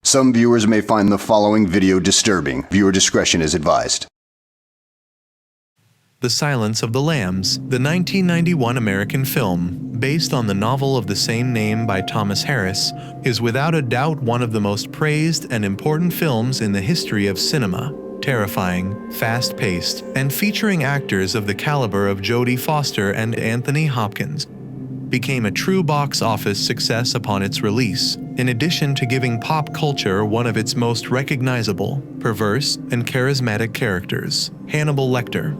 Some viewers may find the following video disturbing. Viewer discretion is advised. The Silence of the Lambs, the 1991 American film, based on the novel of the same name by Thomas Harris, is without a doubt one of the most praised and important films in the history of cinema. Terrifying, fast-paced, and featuring actors of the caliber of Jodie Foster and Anthony Hopkins, became a true box office success upon its release, in addition to giving pop culture one of its most recognizable, perverse, and charismatic characters, Hannibal Lecter.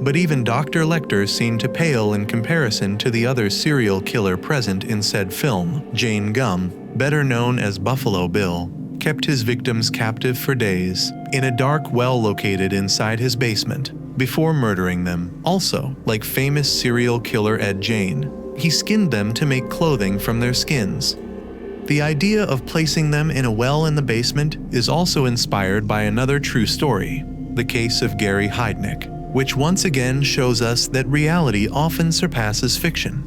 But even Dr. Lecter seemed to pale in comparison to the other serial killer present in said film. Jane Gum, better known as Buffalo Bill, kept his victims captive for days, in a dark well located inside his basement, before murdering them. Also, like famous serial killer Ed Gein, he skinned them to make clothing from their skins. The idea of placing them in a well in the basement is also inspired by another true story, the case of Gary Heidnik, which once again shows us that reality often surpasses fiction.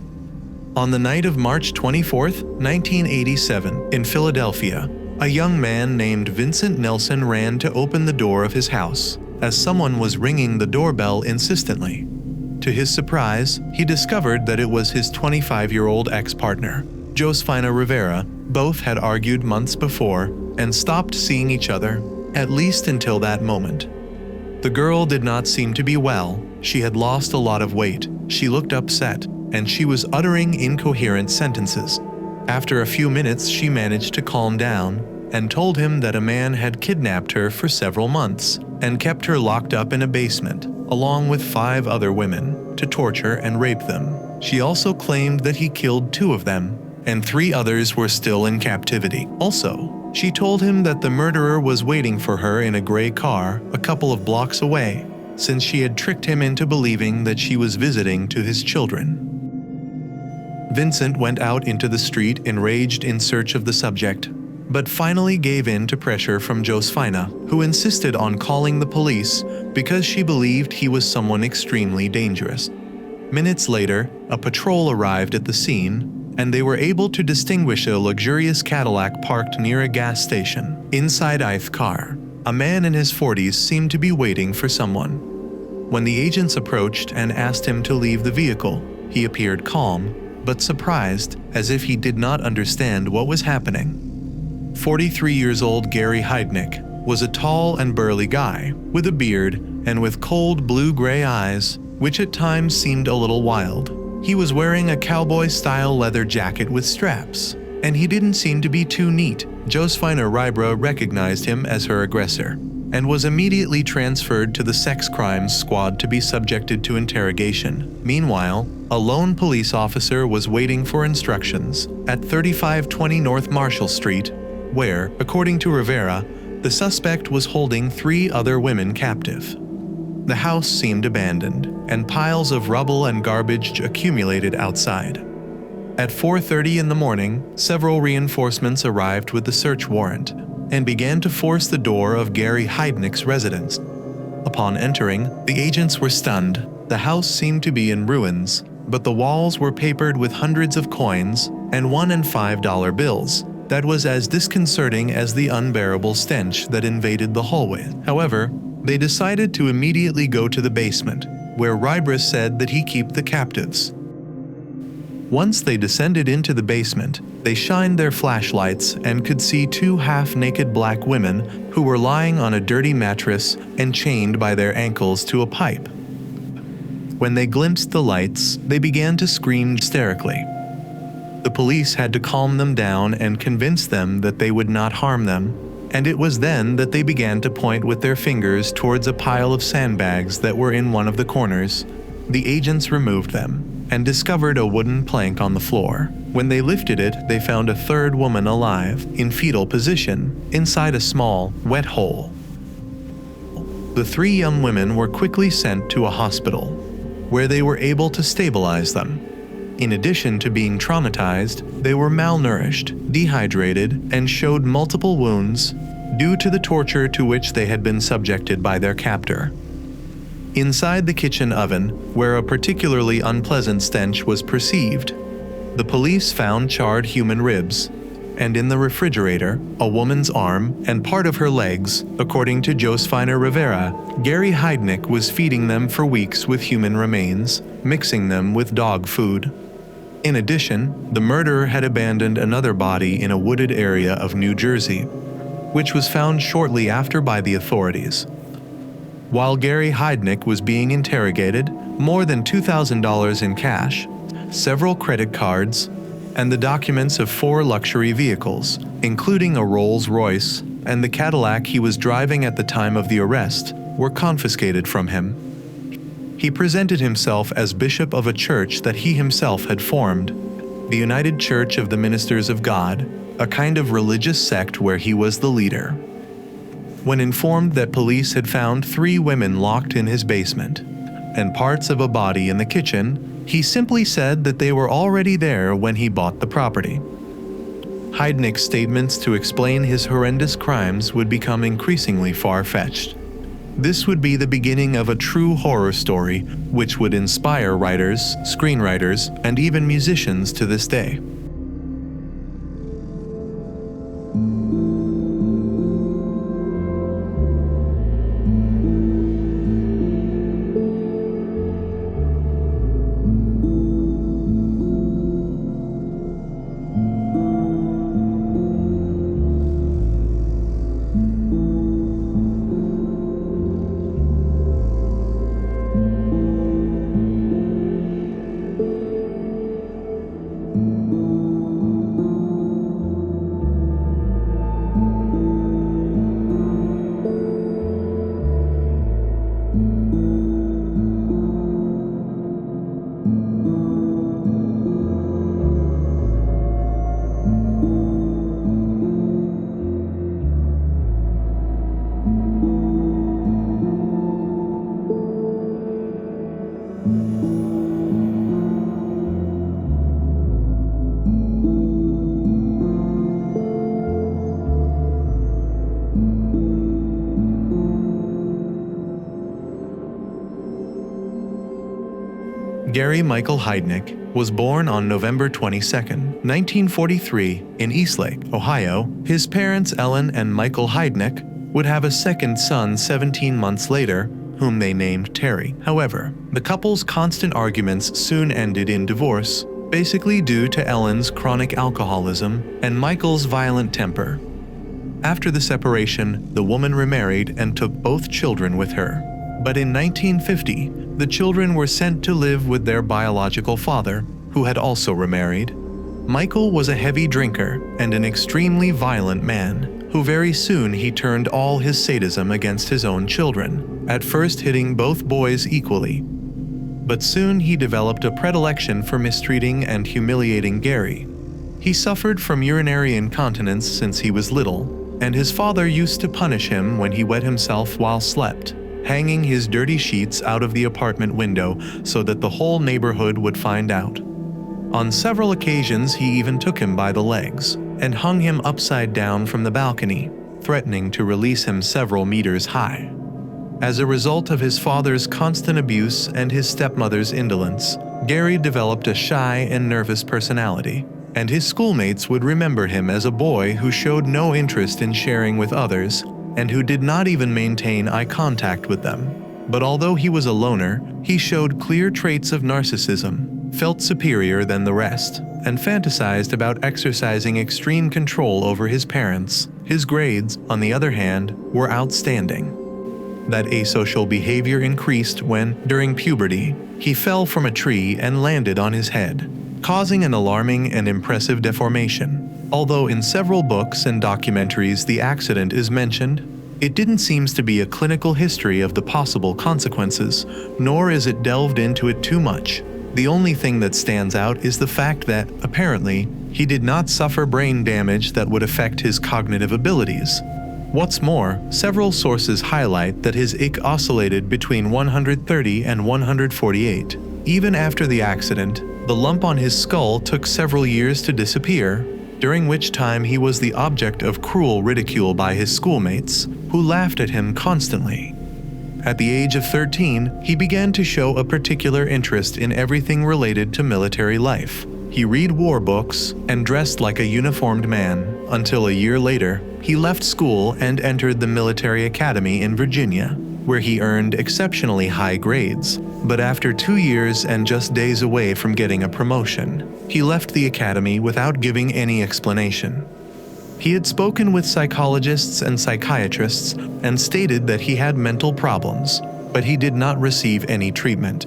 On the night of March 24, 1987, in Philadelphia, a young man named Vincent Nelson ran to open the door of his house, as someone was ringing the doorbell insistently. To his surprise, he discovered that it was his 25-year-old ex-partner, Josefina Rivera. Both had argued months before and stopped seeing each other, at least until that moment. The girl did not seem to be well. She had lost a lot of weight, she looked upset, and she was uttering incoherent sentences. After a few minutes, she managed to calm down and told him that a man had kidnapped her for several months and kept her locked up in a basement, along with 5 other women, to torture and rape them. She also claimed that he killed 2 of them, and 3 others were still in captivity. Also, she told him that the murderer was waiting for her in a gray car a couple of blocks away, since she had tricked him into believing that she was visiting to his children. Vincent went out into the street enraged in search of the subject, but finally gave in to pressure from Josefina, who insisted on calling the police because she believed he was someone extremely dangerous. Minutes later, a patrol arrived at the scene, and they were able to distinguish a luxurious Cadillac parked near a gas station. Inside the car, a man in his 40s seemed to be waiting for someone. When the agents approached and asked him to leave the vehicle, he appeared calm, but surprised, as if he did not understand what was happening. 43-year-old Gary Heidnik was a tall and burly guy, with a beard and with cold blue-gray eyes, which at times seemed a little wild. He was wearing a cowboy-style leather jacket with straps, and he didn't seem to be too neat. Josefina Rivera recognized him as her aggressor, and was immediately transferred to the sex crimes squad to be subjected to interrogation. Meanwhile, a lone police officer was waiting for instructions at 3520 North Marshall Street, where, according to Rivera, the suspect was holding 3 other women captive. The house seemed abandoned, and piles of rubble and garbage accumulated outside. At 4:30 in the morning, several reinforcements arrived with the search warrant and began to force the door of Gary Heidnik's residence. Upon entering, the agents were stunned. The house seemed to be in ruins, but the walls were papered with hundreds of coins and $1 and $5 bills. That was as disconcerting as the unbearable stench that invaded the hallway. However, they decided to immediately go to the basement, where Rivera said that he kept the captives. Once they descended into the basement, they shined their flashlights and could see 2 half-naked black women who were lying on a dirty mattress and chained by their ankles to a pipe. When they glimpsed the lights, they began to scream hysterically. The police had to calm them down and convince them that they would not harm them, and it was then that they began to point with their fingers towards a pile of sandbags that were in one of the corners. The agents removed them and discovered a wooden plank on the floor. When they lifted it, they found a 3rd woman alive, in fetal position, inside a small, wet hole. The 3 young women were quickly sent to a hospital, where they were able to stabilize them. In addition to being traumatized, they were malnourished, dehydrated, and showed multiple wounds due to the torture to which they had been subjected by their captor. Inside the kitchen oven, where a particularly unpleasant stench was perceived, the police found charred human ribs, and in the refrigerator, a woman's arm and part of her legs. According to Josefina Rivera, Gary Heidnik was feeding them for weeks with human remains, mixing them with dog food. In addition, the murderer had abandoned another body in a wooded area of New Jersey, which was found shortly after by the authorities. While Gary Heidnik was being interrogated, more than $2,000 in cash, several credit cards, and the documents of 4 luxury vehicles, including a Rolls-Royce and the Cadillac he was driving at the time of the arrest, were confiscated from him. He presented himself as bishop of a church that he himself had formed, the United Church of the Ministers of God, a kind of religious sect where he was the leader. When informed that police had found 3 women locked in his basement and parts of a body in the kitchen, he simply said that they were already there when he bought the property. Heidnik's statements to explain his horrendous crimes would become increasingly far-fetched. This would be the beginning of a true horror story which would inspire writers, screenwriters, and even musicians to this day. Gary Michael Heidnik was born on November 22, 1943, in Eastlake, Ohio. His parents, Ellen and Michael Heidnik, would have a second son 17 months later, whom they named Terry. However, the couple's constant arguments soon ended in divorce, basically due to Ellen's chronic alcoholism and Michael's violent temper. After the separation, the woman remarried and took both children with her. But in 1950, the children were sent to live with their biological father, who had also remarried. Michael was a heavy drinker and an extremely violent man, who very soon he turned all his sadism against his own children, at first hitting both boys equally. But soon he developed a predilection for mistreating and humiliating Gary. He suffered from urinary incontinence since he was little, and his father used to punish him when he wet himself while slept, hanging his dirty sheets out of the apartment window so that the whole neighborhood would find out. On several occasions, he even took him by the legs and hung him upside down from the balcony, threatening to release him several meters high. As a result of his father's constant abuse and his stepmother's indolence, Gary developed a shy and nervous personality, and his schoolmates would remember him as a boy who showed no interest in sharing with others and who did not even maintain eye contact with them. But although he was a loner, he showed clear traits of narcissism, felt superior than the rest, and fantasized about exercising extreme control over his parents. His grades, on the other hand, were outstanding. That asocial behavior increased when, during puberty, he fell from a tree and landed on his head, causing an alarming and impressive deformation. Although in several books and documentaries the accident is mentioned, it didn't seem to be a clinical history of the possible consequences, nor is it delved into it too much. The only thing that stands out is the fact that, apparently, he did not suffer brain damage that would affect his cognitive abilities. What's more, several sources highlight that his IQ oscillated between 130 and 148. Even after the accident, the lump on his skull took several years to disappear, during which time he was the object of cruel ridicule by his schoolmates, who laughed at him constantly. At the age of 13, he began to show a particular interest in everything related to military life. He read war books and dressed like a uniformed man until a year later, he left school and entered the military academy in Virginia, where he earned exceptionally high grades. But after 2 years and just days away from getting a promotion, he left the academy without giving any explanation. He had spoken with psychologists and psychiatrists and stated that he had mental problems, but he did not receive any treatment.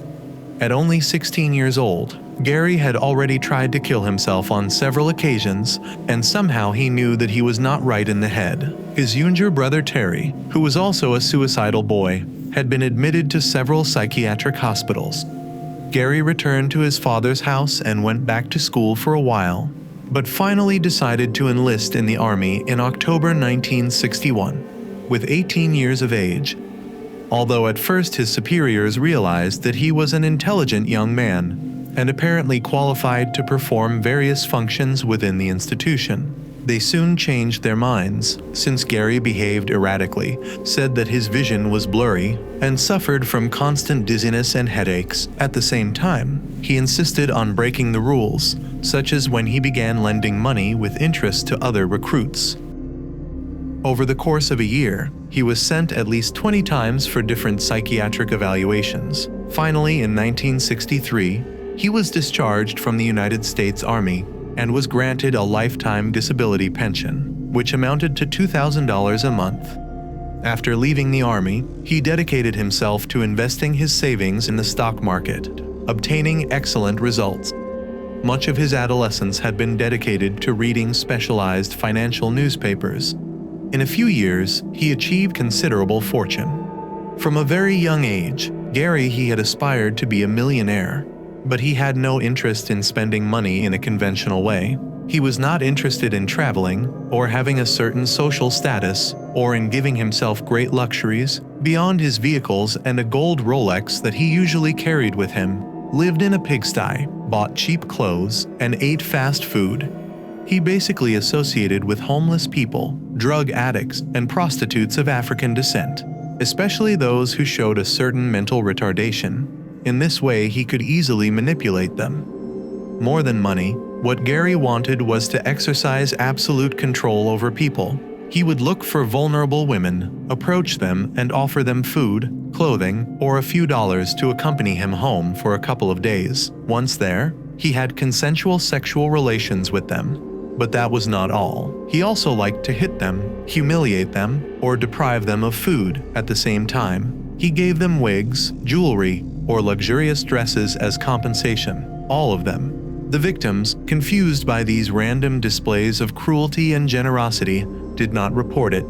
At only 16 years old, Gary had already tried to kill himself on several occasions, and somehow he knew that he was not right in the head. His younger brother Terry, who was also a suicidal boy, had been admitted to several psychiatric hospitals. Gary returned to his father's house and went back to school for a while, but finally decided to enlist in the army in October 1961, with 18 years of age. Although at first his superiors realized that he was an intelligent young man, and apparently qualified to perform various functions within the institution, they soon changed their minds, since Gary behaved erratically, said that his vision was blurry, and suffered from constant dizziness and headaches. At the same time, he insisted on breaking the rules, such as when he began lending money with interest to other recruits. Over the course of a year, he was sent at least 20 times for different psychiatric evaluations. Finally, in 1963, he was discharged from the United States Army and was granted a lifetime disability pension, which amounted to $2,000 a month. After leaving the Army, he dedicated himself to investing his savings in the stock market, obtaining excellent results. Much of his adolescence had been dedicated to reading specialized financial newspapers. In a few years, he achieved considerable fortune. From a very young age, Gary had aspired to be a millionaire, but he had no interest in spending money in a conventional way. He was not interested in traveling, or having a certain social status, or in giving himself great luxuries beyond his vehicles and a gold Rolex that he usually carried with him, lived in a pigsty, bought cheap clothes, and ate fast food. He basically associated with homeless people, drug addicts, and prostitutes of African descent, especially those who showed a certain mental retardation. In this way, he could easily manipulate them. More than money, what Gary wanted was to exercise absolute control over people. He would look for vulnerable women, approach them, and offer them food, clothing, or a few dollars to accompany him home for a couple of days. Once there, he had consensual sexual relations with them. But that was not all. He also liked to hit them, humiliate them, or deprive them of food at the same time. He gave them wigs, jewelry, or luxurious dresses as compensation, all of them. The victims, confused by these random displays of cruelty and generosity, did not report it.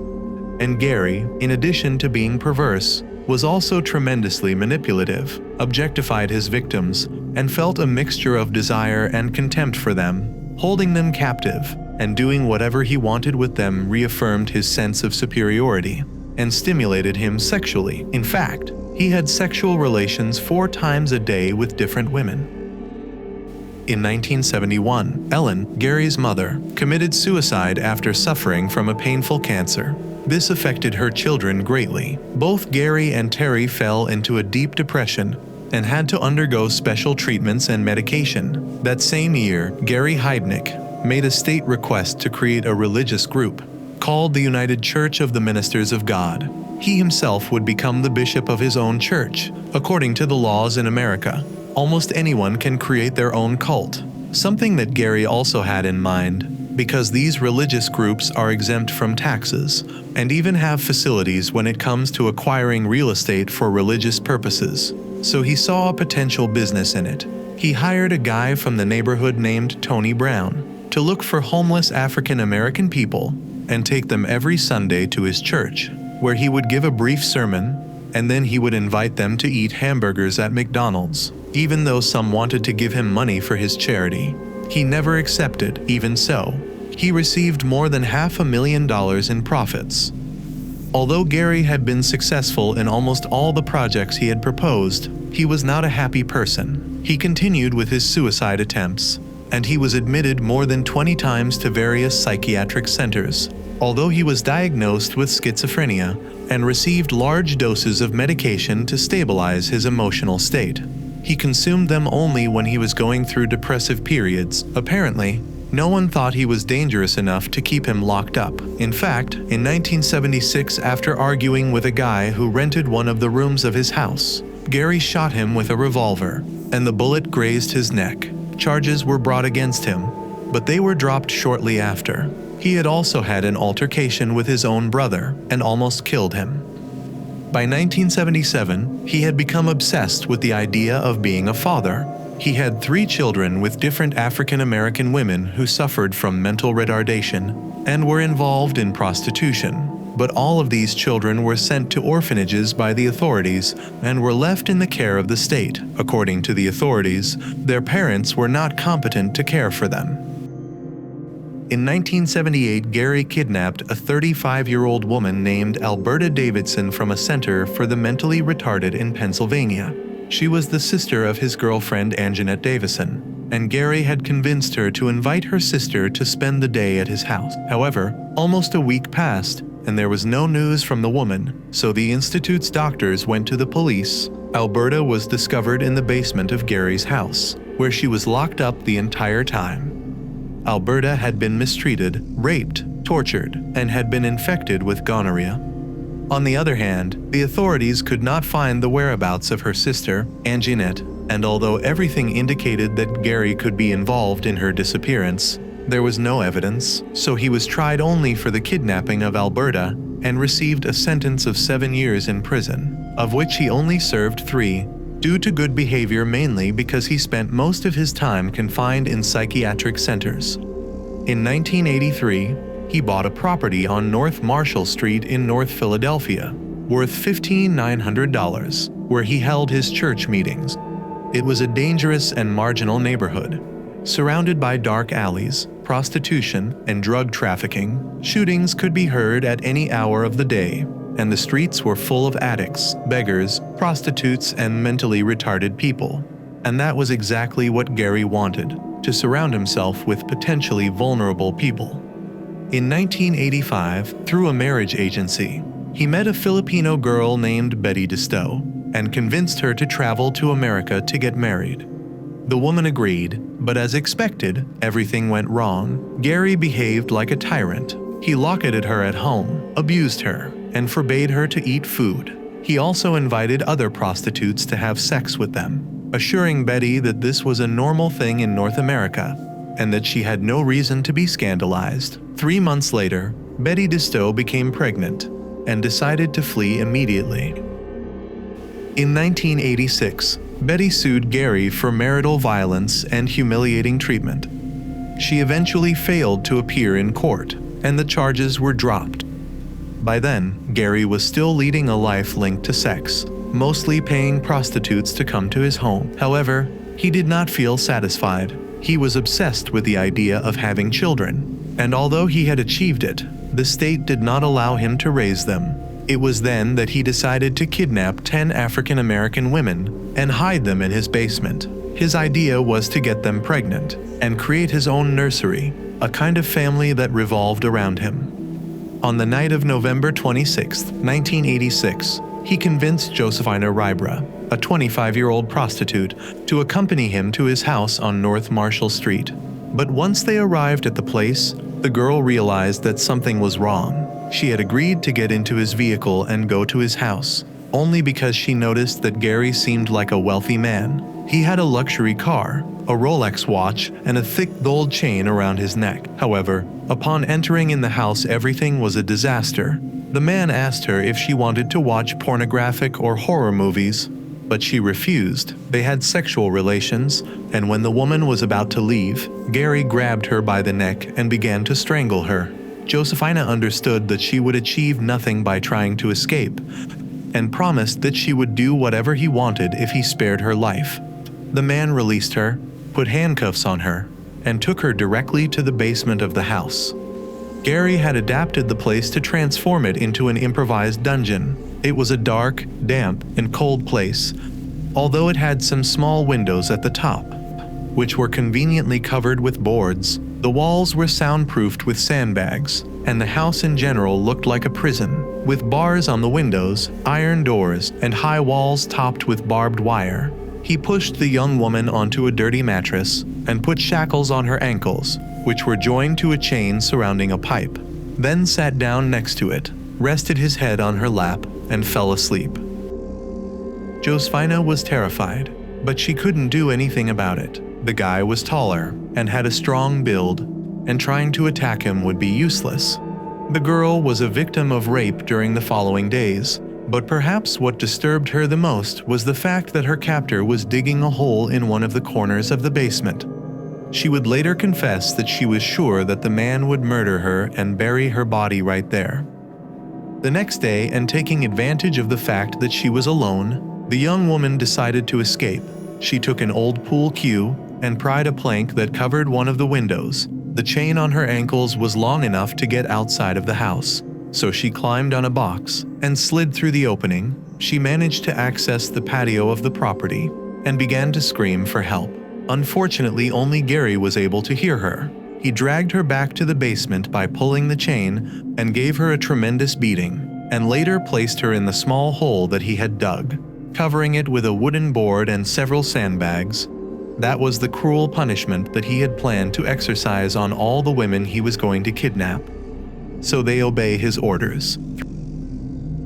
And Gary, in addition to being perverse, was also tremendously manipulative, objectified his victims, and felt a mixture of desire and contempt for them. Holding them captive and doing whatever he wanted with them reaffirmed his sense of superiority and stimulated him sexually. In fact, he had sexual relations 4 times a day with different women. In 1971, Ellen, Gary's mother, committed suicide after suffering from a painful cancer. This affected her children greatly. Both Gary and Terry fell into a deep depression and had to undergo special treatments and medication. That same year, Gary Heidnik made a state request to create a religious group called the United Church of the Ministers of God. He himself would become the bishop of his own church. According to the laws in America, almost anyone can create their own cult, something that Gary also had in mind, because these religious groups are exempt from taxes and even have facilities when it comes to acquiring real estate for religious purposes. So he saw a potential business in it. He hired a guy from the neighborhood named Tony Brown to look for homeless African American people and take them every Sunday to his church, where he would give a brief sermon, and then he would invite them to eat hamburgers at McDonald's. Even though some wanted to give him money for his charity, he never accepted. Even so, he received more than $500,000 in profits. Although Gary had been successful in almost all the projects he had proposed, he was not a happy person. He continued with his suicide attempts, and he was admitted more than 20 times to various psychiatric centers. Although he was diagnosed with schizophrenia and received large doses of medication to stabilize his emotional state, He consumed them only when he was going through depressive periods. Apparently, no one thought he was dangerous enough to keep him locked up. In fact, in 1976, after arguing with a guy who rented one of the rooms of his house, Gary shot him with a revolver, and the bullet grazed his neck. Charges were brought against him, but they were dropped shortly after. He had also had an altercation with his own brother and almost killed him. By 1977, he had become obsessed with the idea of being a father. He had 3 children with different African American women who suffered from mental retardation and were involved in prostitution. But all of these children were sent to orphanages by the authorities and were left in the care of the state. According to the authorities, their parents were not competent to care for them. In 1978, Gary kidnapped a 35-year-old woman named Alberta Davidson from a center for the mentally retarded in Pennsylvania. She was the sister of his girlfriend Anjanette Davison, and Gary had convinced her to invite her sister to spend the day at his house. However, almost a week passed, and there was no news from the woman, so the institute's doctors went to the police. Alberta was discovered in the basement of Gary's house, where she was locked up the entire time. Alberta had been mistreated, raped, tortured, and had been infected with gonorrhea. On the other hand, the authorities could not find the whereabouts of her sister, Anjanette, and although everything indicated that Gary could be involved in her disappearance, there was no evidence, so he was tried only for the kidnapping of Alberta and received a sentence of 7 years in prison, of which he only served 3, due to good behavior mainly because he spent most of his time confined in psychiatric centers. In 1983, he bought a property on North Marshall Street in North Philadelphia, worth $15,900, where he held his church meetings. It was a dangerous and marginal neighborhood, surrounded by dark alleys, prostitution, and drug trafficking. Shootings could be heard at any hour of the day, and the streets were full of addicts, beggars, prostitutes, and mentally retarded people. And that was exactly what Gary wanted, to surround himself with potentially vulnerable people. In 1985, through a marriage agency, he met a Filipino girl named Betty Disto and convinced her to travel to America to get married. The woman agreed, but as expected, everything went wrong. Gary behaved like a tyrant. He located her at home, abused her, and forbade her to eat food. He also invited other prostitutes to have sex with them, assuring Betty that this was a normal thing in North America and that she had no reason to be scandalized. 3 months later, Betty Disto became pregnant and decided to flee immediately. In 1986, Betty sued Gary for marital violence and humiliating treatment. She eventually failed to appear in court, and the charges were dropped. By then, Gary was still leading a life linked to sex, mostly paying prostitutes to come to his home. However, he did not feel satisfied. He was obsessed with the idea of having children, and although he had achieved it, the state did not allow him to raise them. It was then that he decided to kidnap 10 African American women and hide them in his basement. His idea was to get them pregnant and create his own nursery, a kind of family that revolved around him. On the night of November 26, 1986, he convinced Josefina Rybra, a 25-year-old prostitute, to accompany him to his house on North Marshall Street. But once they arrived at the place, the girl realized that something was wrong. She had agreed to get into his vehicle and go to his house, only because she noticed that Gary seemed like a wealthy man. He had a luxury car, a Rolex watch, and a thick gold chain around his neck. However, upon entering in the house, everything was a disaster. The man asked her if she wanted to watch pornographic or horror movies, but she refused. They had sexual relations, and when the woman was about to leave, Gary grabbed her by the neck and began to strangle her. Josefina understood that she would achieve nothing by trying to escape, and promised that she would do whatever he wanted if he spared her life. The man released her, put handcuffs on her, and took her directly to the basement of the house. Gary had adapted the place to transform it into an improvised dungeon. It was a dark, damp, and cold place, although it had some small windows at the top, which were conveniently covered with boards. The walls were soundproofed with sandbags, and the house in general looked like a prison, with bars on the windows, iron doors, and high walls topped with barbed wire. He pushed the young woman onto a dirty mattress and put shackles on her ankles, which were joined to a chain surrounding a pipe, then sat down next to it, rested his head on her lap, and fell asleep. Josefina was terrified, but she couldn't do anything about it. The guy was taller and had a strong build, and trying to attack him would be useless. The girl was a victim of rape during the following days, but perhaps what disturbed her the most was the fact that her captor was digging a hole in one of the corners of the basement. She would later confess that she was sure that the man would murder her and bury her body right there. The next day, and taking advantage of the fact that she was alone, the young woman decided to escape. She took an old pool cue and pried a plank that covered one of the windows. The chain on her ankles was long enough to get outside of the house, so she climbed on a box and slid through the opening. She managed to access the patio of the property and began to scream for help. Unfortunately, only Gary was able to hear her. He dragged her back to the basement by pulling the chain and gave her a tremendous beating, and later placed her in the small hole that he had dug, covering it with a wooden board and several sandbags. That was the cruel punishment that he had planned to exercise on all the women he was going to kidnap. So they obey his orders.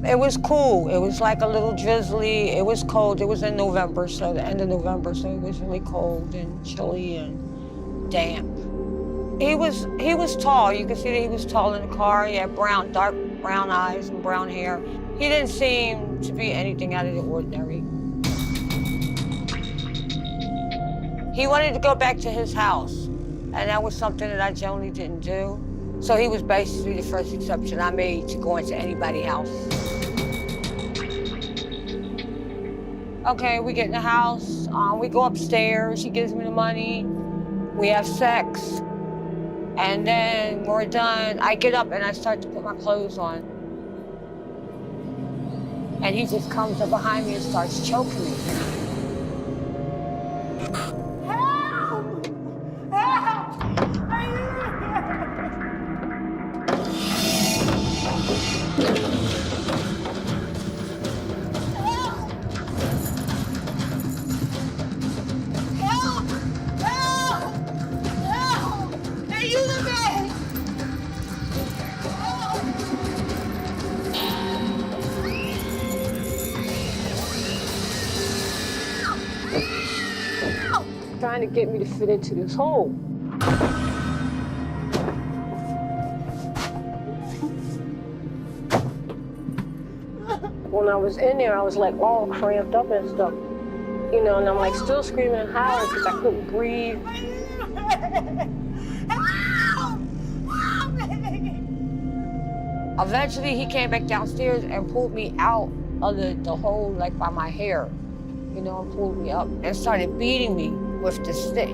It was cool. It was like a little drizzly. It was cold. It was in November, so the end of November, so it was really cold and chilly and damp. He was tall. You could see that he was tall in the car. He had dark brown eyes and brown hair. He didn't seem to be anything out of the ordinary. He wanted to go back to his house, and that was something that I generally didn't do. So he was basically the first exception I made to go into anybody's house. Okay, we get in the house, we go upstairs, he gives me the money, we have sex, and then when we're done, I get up and I start to put my clothes on. And he just comes up behind me and starts choking me. Trying to get me to fit into this hole. When I was in there, I was like all cramped up and stuff, you know, and I'm like still screaming and howling because I couldn't breathe. Eventually, he came back downstairs and pulled me out of the hole, like by my hair, you know, and pulled me up and started beating me with the stick.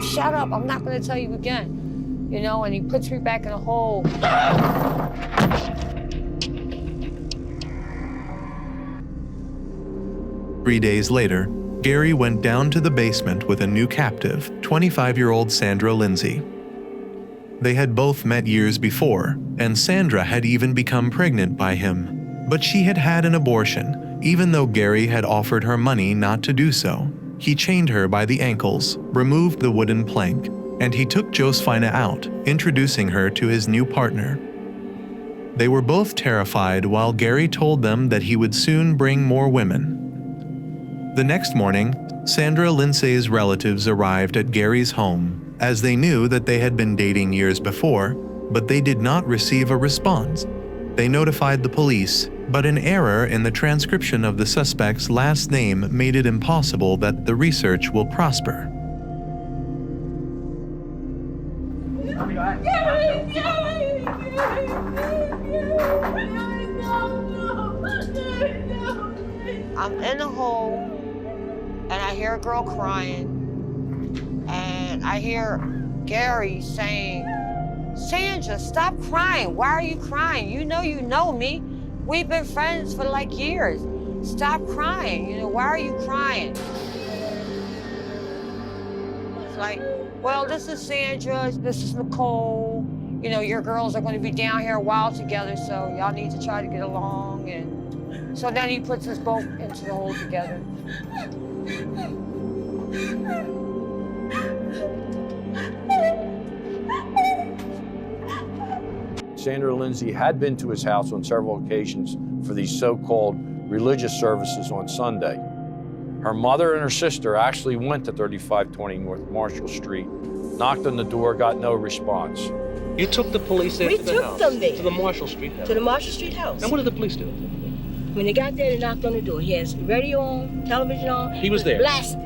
Shut up, I'm not gonna tell you again. You know, and he puts me back in the hole. 3 days later, Gary went down to the basement with a new captive, 25-year-old Sandra Lindsay. They had both met years before, and Sandra had even become pregnant by him. But she had had an abortion, even though Gary had offered her money not to do so. He chained her by the ankles, removed the wooden plank, and he took Josefina out, introducing her to his new partner. They were both terrified while Gary told them that he would soon bring more women. The next morning, Sandra Lindsay's relatives arrived at Gary's home, as they knew that they had been dating years before, but they did not receive a response. They notified the police, but an error in the transcription of the suspect's last name made it impossible that the research will prosper. I'm in the hole, and I hear a girl crying, and I hear Gary saying, "Sandra, stop crying. Why are you crying? You know me. We've been friends for like years. Stop crying. You know, why are you crying?" It's like, well, this is Sandra, this is Nicole. you know, your girls are going to be down here a while together, so y'all need to try to get along. And so then he puts us both into the hole together. Sandra Lindsay had been to his house on several occasions for these so-called religious services on Sunday. Her mother and her sister actually went to 3520 North Marshall Street, knocked on the door, got no response. You took the police there We to the took house? them there. To the Marshall Street house? To the Marshall Street house. And what did the police do? When they got there, they knocked on the door. He has radio on, television on. He was there? Blasted.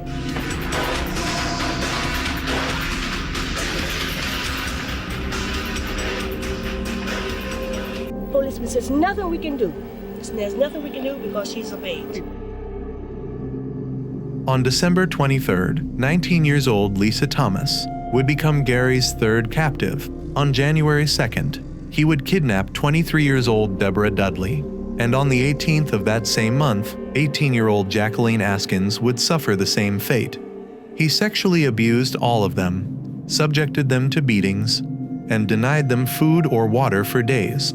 Policeman says, nothing we can do. There's nothing we can do because she's of age. On December 23rd, 19 years old Lisa Thomas would become Gary's third captive. On January 2nd, he would kidnap 23 years old Deborah Dudley. And on the 18th of that same month, 18-year-old Jacqueline Askins would suffer the same fate. He sexually abused all of them, subjected them to beatings, and denied them food or water for days.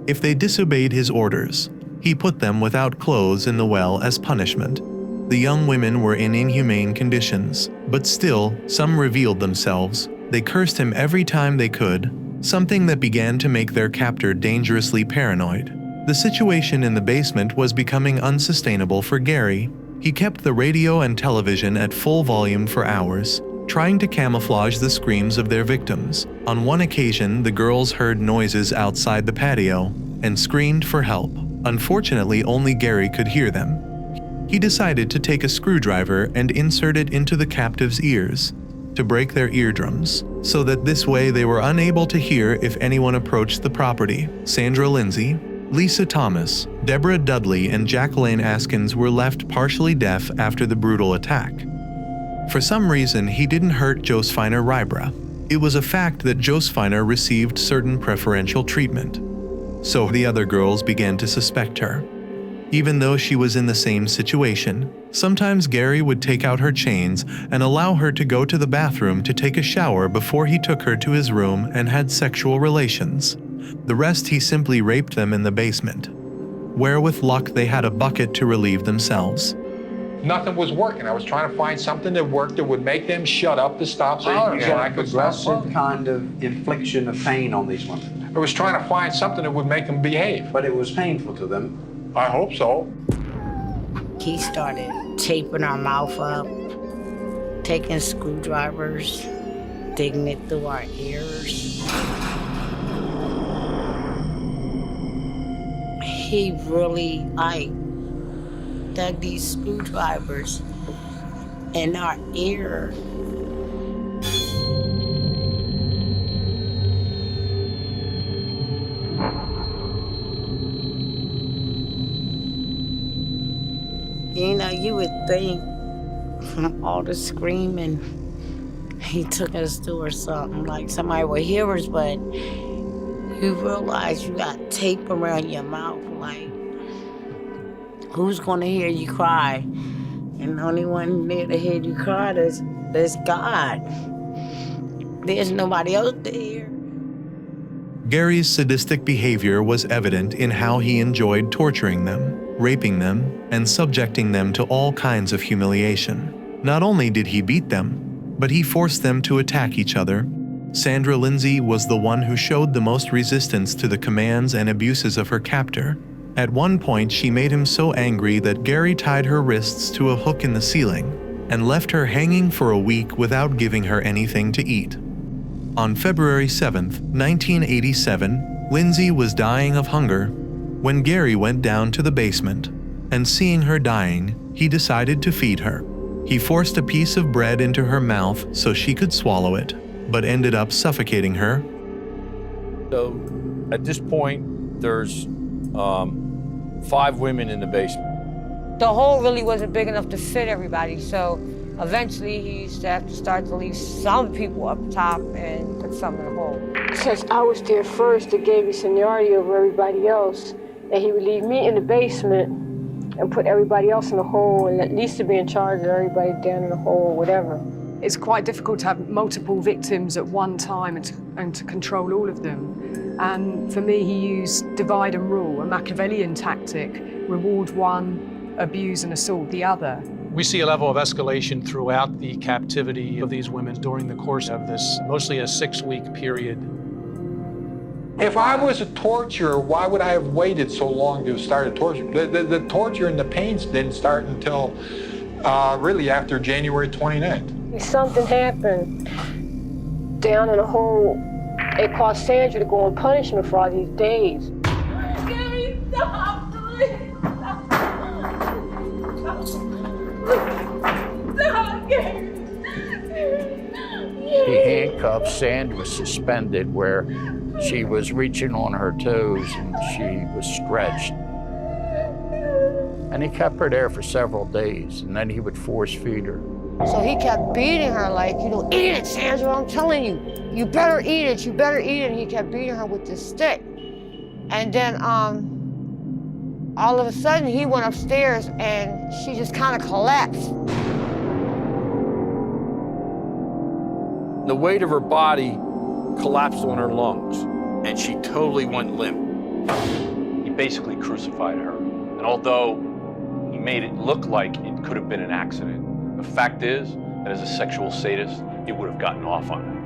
If they disobeyed his orders, he put them without clothes in the well as punishment. The young women were in inhumane conditions, but still, some revealed themselves. They cursed him every time they could, something that began to make their captor dangerously paranoid. The situation in the basement was becoming unsustainable for Gary. He kept the radio and television at full volume for hours, trying to camouflage the screams of their victims. On one occasion, the girls heard noises outside the patio and screamed for help. Unfortunately, only Gary could hear them. He decided to take a screwdriver and insert it into the captives' ears to break their eardrums, so that this way they were unable to hear if anyone approached the property. Sandra Lindsay, Lisa Thomas, Deborah Dudley, and Jacqueline Askins were left partially deaf after the brutal attack. For some reason, he didn't hurt Josephina Rybra. It was a fact that Josephina received certain preferential treatment. So the other girls began to suspect her. Even though she was in the same situation, sometimes Gary would take out her chains and allow her to go to the bathroom to take a shower before he took her to his room and had sexual relations. The rest he simply raped them in the basement, where with luck they had a bucket to relieve themselves. Nothing was working. I was trying to find something that worked that would make them shut up to stop so I could stop Progressive talking. kind of infliction of pain on these women. I was trying to find something that would make them behave. But it was painful to them. I hope so. He started taping our mouth up, taking screwdrivers, digging it through our ears. He really, dug these screwdrivers in our ear. You know, you would think from all the screaming, he took us to or something, like somebody would hear us, but you realize you got tape around your mouth, like, who's gonna hear you cry? And the only one there to hear you cry is God. There's nobody else to hear. Gary's sadistic behavior was evident in how he enjoyed torturing them, raping them, and subjecting them to all kinds of humiliation. Not only did he beat them, but he forced them to attack each other. Sandra Lindsay was the one who showed the most resistance to the commands and abuses of her captor. At one point, she made him so angry that Gary tied her wrists to a hook in the ceiling and left her hanging for a week without giving her anything to eat. On February 7th, 1987, Lindsay was dying of hunger when Gary went down to the basement, and seeing her dying, he decided to feed her. He forced a piece of bread into her mouth so she could swallow it, but ended up suffocating her. So at this point, there's 5 women in the basement. The hole really wasn't big enough to fit everybody, so eventually he used to have to start to leave some people up top and put some in the hole. Since I was there first, it gave me seniority over everybody else, and he would leave me in the basement and put everybody else in the hole and let Lisa be in charge of everybody down in the hole or whatever. It's quite difficult to have multiple victims at one time and to control all of them. And for me, he used divide and rule, a Machiavellian tactic, reward one, abuse and assault the other. We see a level of escalation throughout the captivity of these women during the course of this, mostly a 6-week period. If I was a torturer, why would I have waited so long to start a torture? The torture and the pains didn't start until really after January 29th. Something happened down in the hole. It caused Sandra to go on punishment for all these days. Gary, stop, please. Stop, Gary. He handcuffed Sandra, suspended, where she was reaching on her toes and she was stretched. And he kept her there for several days, and then he would force feed her. So he kept beating her like, you know, eat it, Sandra, I'm telling you. You better eat it, you better eat it. And he kept beating her with this stick. And then all of a sudden he went upstairs and she just kind of collapsed. The weight of her body collapsed on her lungs, and she totally went limp. He basically crucified her. And although he made it look like it could have been an accident, the fact is that as a sexual sadist, he would have gotten off on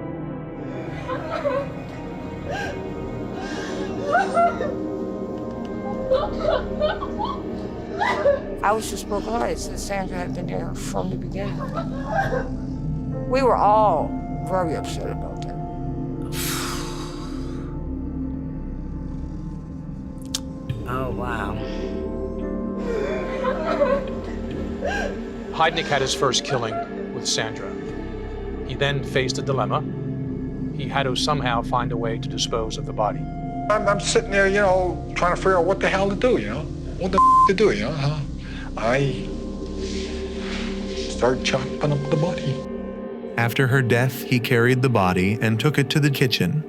I was just brokenhearted since Sandra had been there from the beginning. We were all very upset about that. Oh, wow. Heidnik had his first killing with Sandra. He then faced a dilemma. He had to somehow find a way to dispose of the body. I'm sitting there, you know, trying to figure out what the hell to do, you know? What the to do, you know? I started chopping up the body. After her death, he carried the body and took it to the kitchen,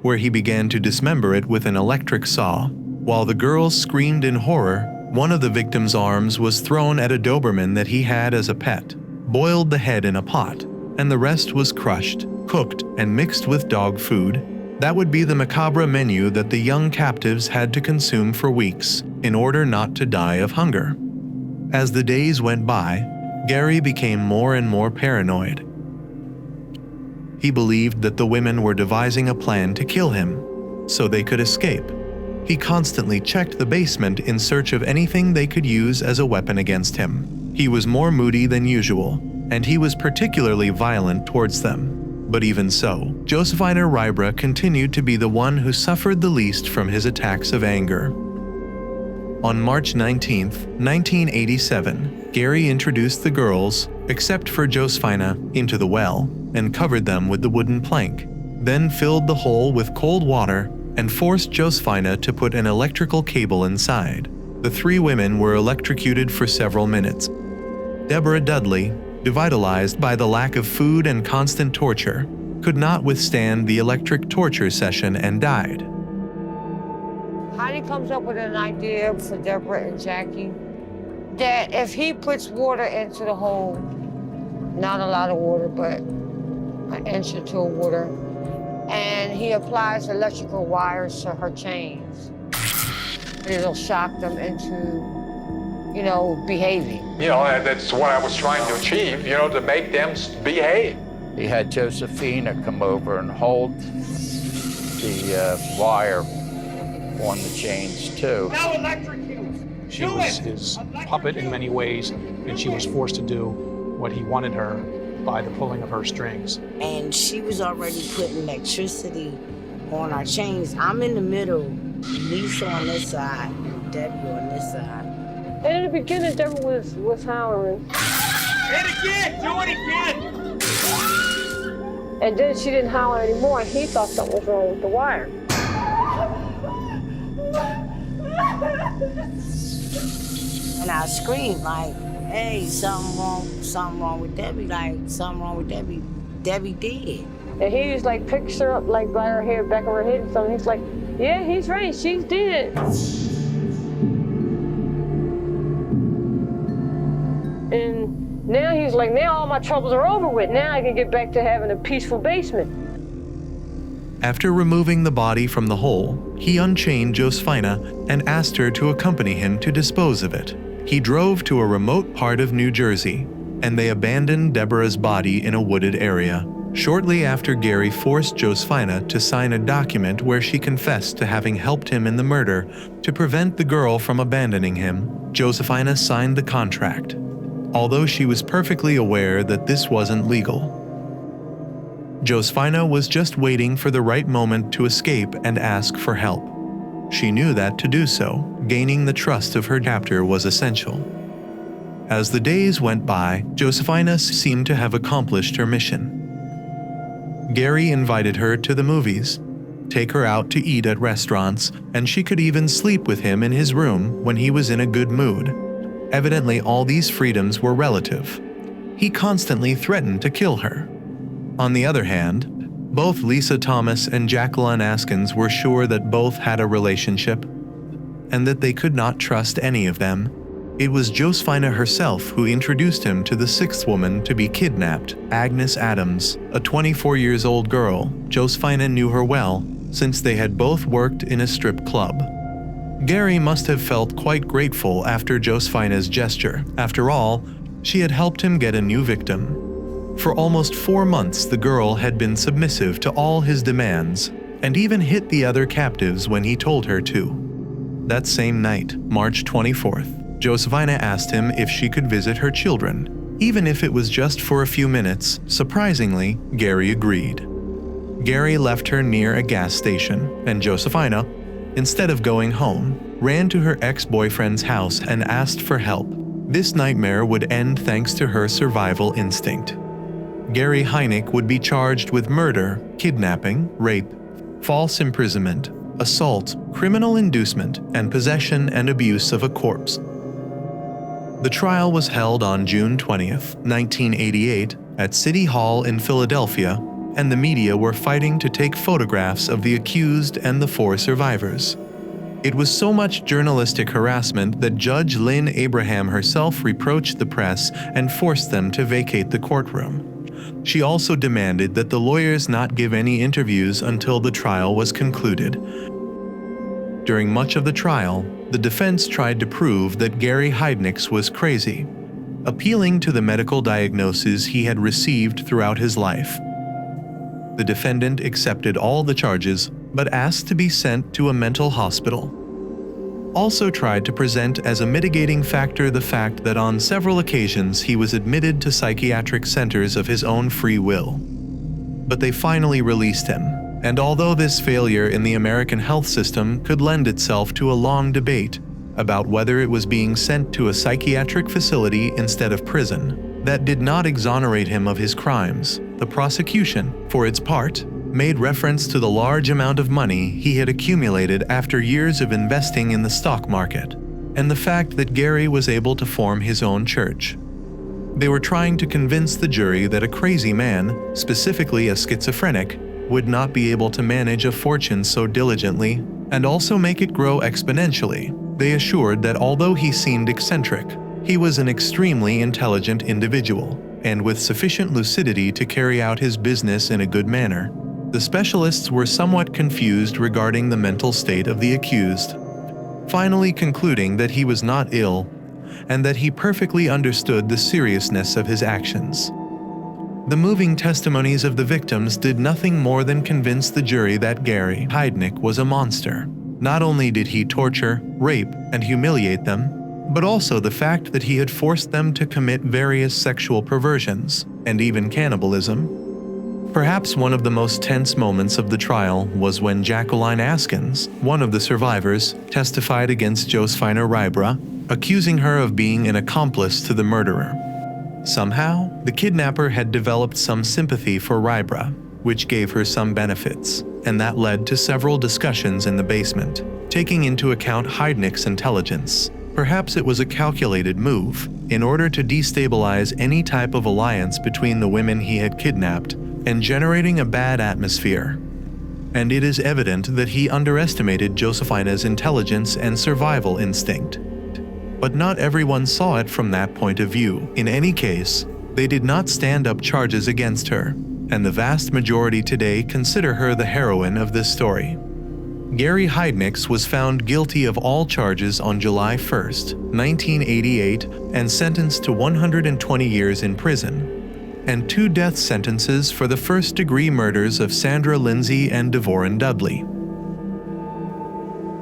where he began to dismember it with an electric saw. While the girls screamed in horror, one of the victim's arms was thrown at a Doberman that he had as a pet, boiled the head in a pot, and the rest was crushed, cooked, and mixed with dog food. That would be the macabre menu that the young captives had to consume for weeks in order not to die of hunger. As the days went by, Gary became more and more paranoid. He believed that the women were devising a plan to kill him, so they could escape. He constantly checked the basement in search of anything they could use as a weapon against him. He was more moody than usual, and he was particularly violent towards them. But even so, Josefina Rybra continued to be the one who suffered the least from his attacks of anger. On March 19, 1987, Gary introduced the girls, except for Josefina, into the well and covered them with the wooden plank, then filled the hole with cold water and forced Josefina to put an electrical cable inside. The three women were electrocuted for several minutes. Deborah Dudley, devitalized by the lack of food and constant torture, could not withstand the electric torture session and died. Heidi comes up with an idea for Deborah and Jackie that if he puts water into the hole, not a lot of water, but an inch or two of water, and he applies electrical wires to her chains, it'll shock them into, you know, behaving. You know, that's what I was trying to achieve, you know, to make them behave. He had Josefina come over and hold the wire on the chains too. Now electrocute! She was his puppet in many ways, and she was forced to do what he wanted her by the pulling of her strings. And she was already putting electricity on our chains. I'm in the middle, Lisa on this side, Debbie on this side. And in the beginning, Deborah was hollering. Hit again! Do it again! And then she didn't holler anymore, and he thought something was wrong with the wire. And I screamed like, hey, something wrong with Debbie, like something wrong with Debbie. Debbie did. And he was like, picks her up like by her hair, back of her head and something. He's like, yeah, he's right, she's dead. And now he's like now all my troubles are over with. Now I can get back to having a peaceful basement. After removing the body from the hole, he unchained Josefina and asked her to accompany him to dispose of it. He drove to a remote part of New Jersey, and they abandoned Deborah's body in a wooded area. Shortly after, Gary forced Josefina to sign a document where she confessed to having helped him in the murder to prevent the girl from abandoning him. Josefina signed the contract, although she was perfectly aware that this wasn't legal. Josefina was just waiting for the right moment to escape and ask for help. She knew that to do so, gaining the trust of her captor was essential. As the days went by, Josefina seemed to have accomplished her mission. Gary invited her to the movies, take her out to eat at restaurants, and she could even sleep with him in his room when he was in a good mood. Evidently, all these freedoms were relative. He constantly threatened to kill her. On the other hand, both Lisa Thomas and Jacqueline Askins were sure that both had a relationship and that they could not trust any of them. It was Josefina herself who introduced him to the sixth woman to be kidnapped, Agnes Adams, a 24-year-old girl. Josefina knew her well, since they had both worked in a strip club. Gary must have felt quite grateful after Josefina's gesture. After all, she had helped him get a new victim. For almost 4 months, the girl had been submissive to all his demands, and even hit the other captives when he told her to. That same night, March 24th, Josefina asked him if she could visit her children, even if it was just for a few minutes. Surprisingly, Gary agreed. Gary left her near a gas station, and Josefina, instead of going home, ran to her ex-boyfriend's house and asked for help. This nightmare would end thanks to her survival instinct. Gary Heidnik would be charged with murder, kidnapping, rape, false imprisonment, assault, criminal inducement, and possession and abuse of a corpse. The trial was held on June 20th, 1988, at City Hall in Philadelphia, and the media were fighting to take photographs of the accused and the 4 survivors. It was so much journalistic harassment that Judge Lynn Abraham herself reproached the press and forced them to vacate the courtroom. She also demanded that the lawyers not give any interviews until the trial was concluded. During much of the trial, the defense tried to prove that Gary Heidnik was crazy, appealing to the medical diagnoses he had received throughout his life. The defendant accepted all the charges, but asked to be sent to a mental hospital. Also tried to present as a mitigating factor the fact that on several occasions he was admitted to psychiatric centers of his own free will. But they finally released him, and although this failure in the American health system could lend itself to a long debate about whether it was being sent to a psychiatric facility instead of prison, that did not exonerate him of his crimes. The prosecution, for its part, made reference to the large amount of money he had accumulated after years of investing in the stock market, and the fact that Gary was able to form his own church. They were trying to convince the jury that a crazy man, specifically a schizophrenic, would not be able to manage a fortune so diligently and also make it grow exponentially. They assured that although he seemed eccentric, he was an extremely intelligent individual, and with sufficient lucidity to carry out his business in a good manner. The specialists were somewhat confused regarding the mental state of the accused, finally concluding that he was not ill and that he perfectly understood the seriousness of his actions. The moving testimonies of the victims did nothing more than convince the jury that Gary Heidnik was a monster. Not only did he torture, rape, and humiliate them, but also the fact that he had forced them to commit various sexual perversions and even cannibalism. Perhaps one of the most tense moments of the trial was when Jacqueline Askins, one of the survivors, testified against Josefina Rybra, accusing her of being an accomplice to the murderer. Somehow, the kidnapper had developed some sympathy for Rybra, which gave her some benefits, and that led to several discussions in the basement, taking into account Heidnik's intelligence. Perhaps it was a calculated move, in order to destabilize any type of alliance between the women he had kidnapped, and generating a bad atmosphere. And it is evident that he underestimated Josefina's intelligence and survival instinct. But not everyone saw it from that point of view. In any case, they did not stand up charges against her, and the vast majority today consider her the heroine of this story. Gary Heidnik was found guilty of all charges on July 1, 1988, and sentenced to 120 years in prison, and 2 death sentences for the first-degree murders of Sandra Lindsay and Devoren Dudley.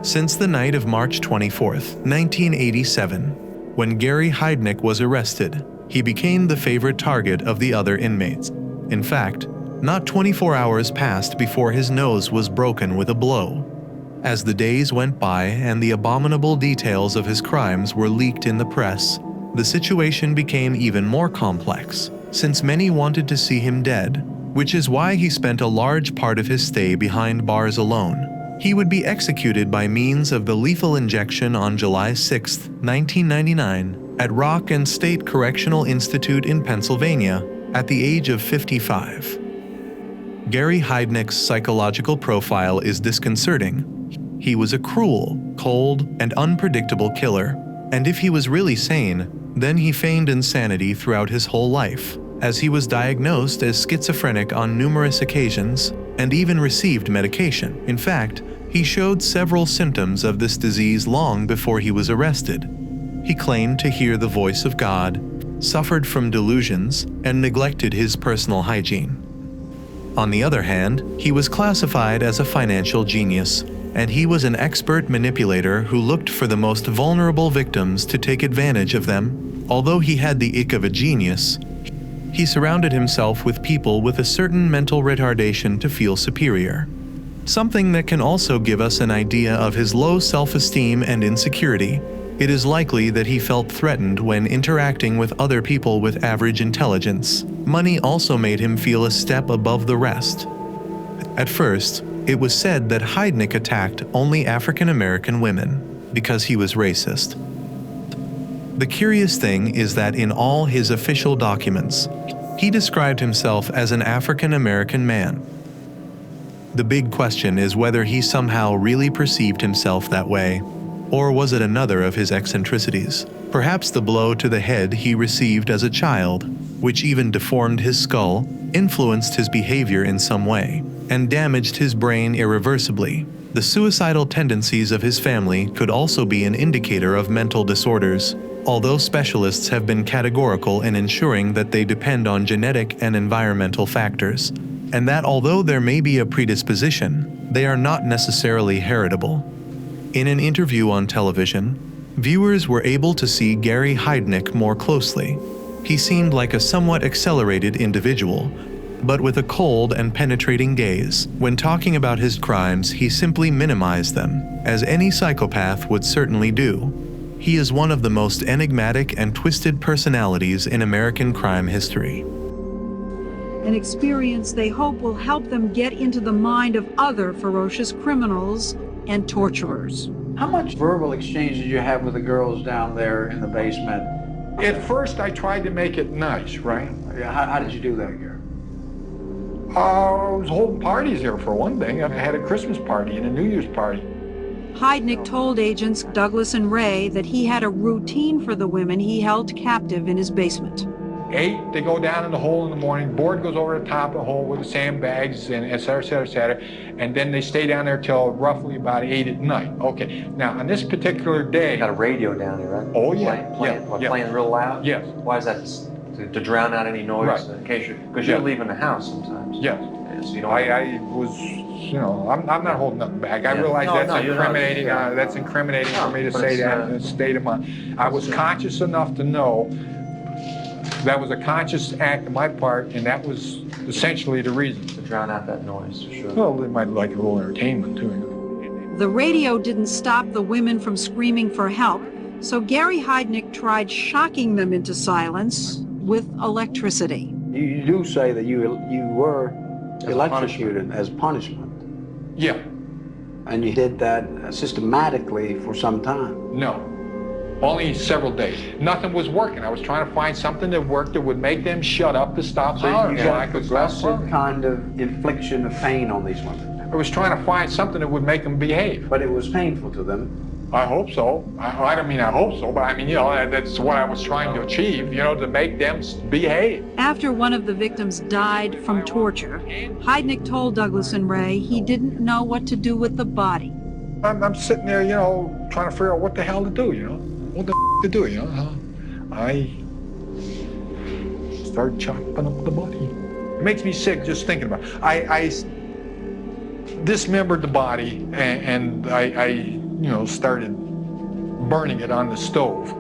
Since the night of March 24, 1987, when Gary Heidnik was arrested, he became the favorite target of the other inmates. In fact, not 24 hours passed before his nose was broken with a blow. As the days went by and the abominable details of his crimes were leaked in the press, the situation became even more complex, since many wanted to see him dead, which is why he spent a large part of his stay behind bars alone. He would be executed by means of the lethal injection on July 6, 1999, at Rock and State Correctional Institute in Pennsylvania, at the age of 55. Gary Heidnik's psychological profile is disconcerting. He was a cruel, cold, and unpredictable killer, and if he was really sane, then he feigned insanity throughout his whole life, as he was diagnosed as schizophrenic on numerous occasions and even received medication. In fact, he showed several symptoms of this disease long before he was arrested. He claimed to hear the voice of God, suffered from delusions, and neglected his personal hygiene. On the other hand, he was classified as a financial genius, and he was an expert manipulator who looked for the most vulnerable victims to take advantage of them. Although he had the ick of a genius, he surrounded himself with people with a certain mental retardation to feel superior. Something that can also give us an idea of his low self-esteem and insecurity. It is likely that he felt threatened when interacting with other people with average intelligence. Money also made him feel a step above the rest. At first, it was said that Heidnik attacked only African American women because he was racist. The curious thing is that in all his official documents, he described himself as an African American man. The big question is whether he somehow really perceived himself that way, or was it another of his eccentricities? Perhaps the blow to the head he received as a child, which even deformed his skull, influenced his behavior in some way, and damaged his brain irreversibly. The suicidal tendencies of his family could also be an indicator of mental disorders, although specialists have been categorical in ensuring that they depend on genetic and environmental factors, and that although there may be a predisposition, they are not necessarily heritable. In an interview on television, viewers were able to see Gary Heidnik more closely. He seemed like a somewhat accelerated individual, but with a cold and penetrating gaze. When talking about his crimes, he simply minimized them, as any psychopath would certainly do. He is one of the most enigmatic and twisted personalities in American crime history. An experience they hope will help them get into the mind of other ferocious criminals and torturers. How much verbal exchange did you have with the girls down there in the basement? At first, I tried to make it nice, right? How did you do that, Gary? I was holding parties here, for one thing. I had a Christmas party and a New Year's party. Heidnik told agents Douglas and Ray that he had a routine for the women he held captive in his basement. 8, they go down in the hole in the morning, board goes over the top of the hole with the sandbags and et cetera, and then they stay down there till roughly about 8 at night. Okay, now on this particular day... You got a radio down there, right? Oh, yeah. Playing real loud? Yes. Why is that? To drown out any noise? Right. In case because you're leaving the house sometimes. Yes. So you don't I was, you know, I'm not holding nothing back. I realize that's incriminating. That's incriminating for me to say that in a state of mind. I was conscious enough to know that was a conscious act on my part, and that was essentially the reason. To drown out that noise, for sure. Well, they might like a little entertainment too. The radio didn't stop the women from screaming for help, so Gary Heidnik tried shocking them into silence with electricity. You do say that you were electrocuted as punishment. Yeah. And you did that systematically for some time. No. Only several days. Nothing was working. I was trying to find something that worked that would make them shut up to stop hollering. So I could progressive kind of infliction of pain on these women. I was trying to find something that would make them behave. But it was painful to them. I hope so. I don't mean I hope so, but I mean, you know, that's what I was trying to achieve, you know, to make them behave. After one of the victims died from torture, Heidnik told Douglas and Ray he didn't know what to do with the body. I'm sitting there, you know, trying to figure out what the hell to do, you know? What the to do, you know? I started chopping up the body. It makes me sick just thinking about it. I dismembered the body and I you know, started burning it on the stove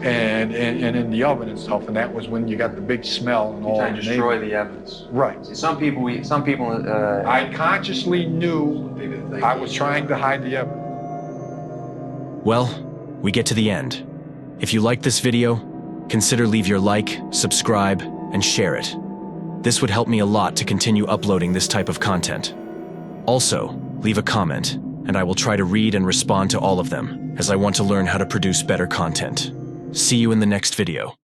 and in the oven and stuff, and that was when you got the big smell and all. Trying to destroy the evidence. Right. See, some people. I consciously knew I was trying to hide the evidence. Well, we get to the end. If you like this video, consider leave your like, subscribe, and share it. This would help me a lot to continue uploading this type of content. Also, leave a comment, and I will try to read and respond to all of them, as I want to learn how to produce better content. See you in the next video.